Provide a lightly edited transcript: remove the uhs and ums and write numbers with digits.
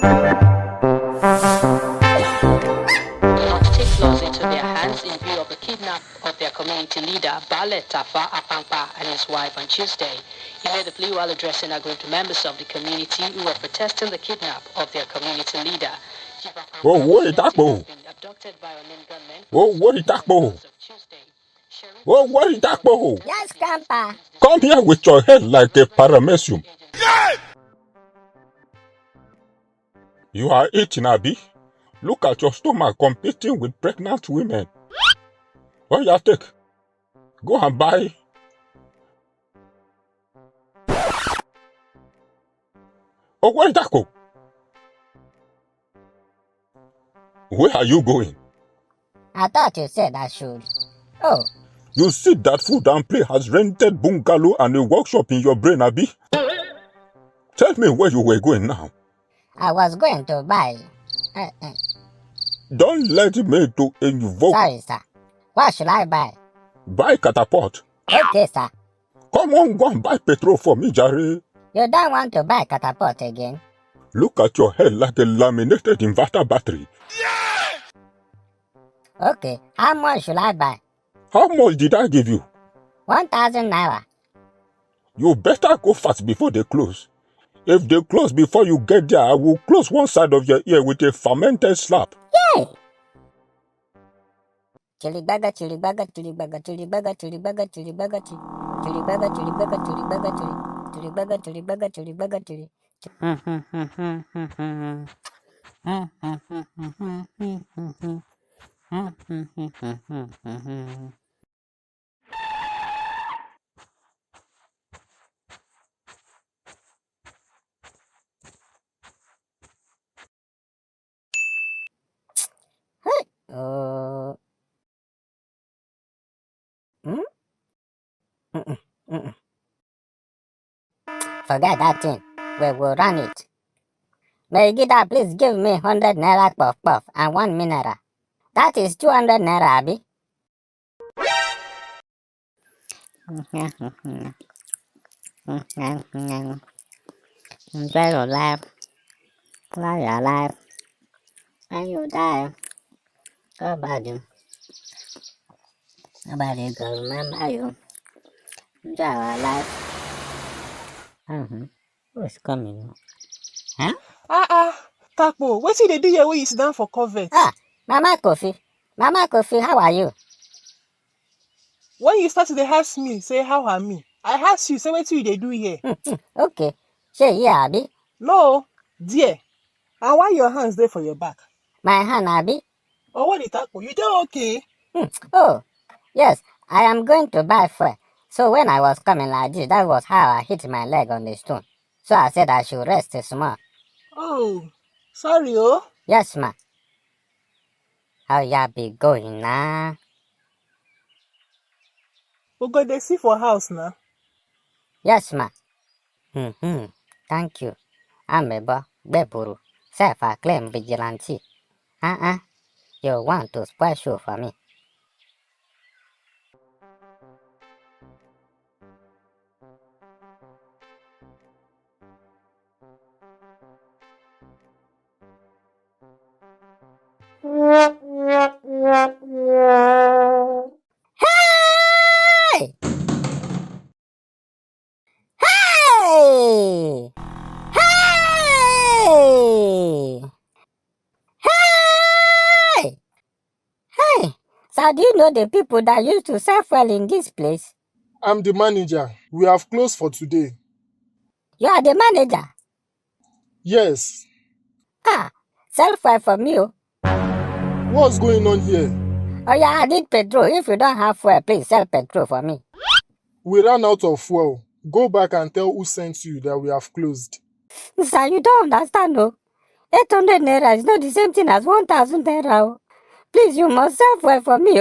Not take laws into their hands in view of the kidnap of their community leader, Bale Tafa Apampa, and his wife on Tuesday. He made the plea while addressing a group of members of the community who were protesting the kidnap of their community leader. Whoa, what is that, bro? Whoa, what is that, bro? Whoa, what is that, bro? Yes, Grandpa. Come here with your head like a paramecium. You are eating, Abi. Look at your stomach competing with pregnant women. What you take? Go and buy. Oh, where is that go? Where are you going? I thought you said I should. Oh. You see that Food and Play has rented bungalow and a workshop in your brain, Abi? Tell me where you were going now. I was going to buy. Don't let me to invoke. Sorry, sir. What should I buy? Buy catapult. Okay, sir. Come on, go and buy petrol for me, Jerry. You don't want to buy catapult again? Look at your head like a laminated inverter battery. Okay, how much should I buy? How much did I give you? 1,000 naira. You better go fast before they close. If they close before you get there, I will close one side of your ear with a fermented slap. Yay! Chili burger, chili burger, chili burger, chili burger, chili burger, chili burger, chili burger, chili burger, chili burger, chili burger, chili burger, chili burger, chili. Oh. Forget that thing. We will run it. Megida, please give me 100 naira puff puff and 1 mineral. That is 200 naira, Abi. Enjoy your life. Fly your life. And you die. Nobody will remember you. Enjoy your life. Who's coming? Huh? Takpo, wetin dey do here wey you sit down for covert? Mama Kofi. Mama Kofi, how are you? When you start to dey ask me, say how are me? I ask you, say wetin you dey do here? Okay. Say here, Abi. No, dear. And why your hands dey for your back? My hand, Abi. Oh, what is Takpo? You dey okay? Oh, yes. I am going to buy fuel. So when I was coming like this, that was how I hit my leg on the stone. So I said I should rest small. Oh, sorry, oh. Yes, ma. How ya be going now? We go dey see for house now. Yes, ma. Thank you. Amebo, Bepuru, self-acclaimed vigilante. You want to spoil show for me. Hey! Hey! Hey! Hey! Hey! So do you know the people that used to sell fuel in this place? I'm the manager. We have closed for today. You are the manager? Yes. Sell fuel for me. What's going on here? Oh yeah, I need petrol. If you don't have fuel, please sell petrol for me. We ran out of fuel. Go back and tell who sent you that we have closed. Sir, you don't understand, no? 800 naira is not the same thing as 1,000 naira. Please, you must sell fuel for me,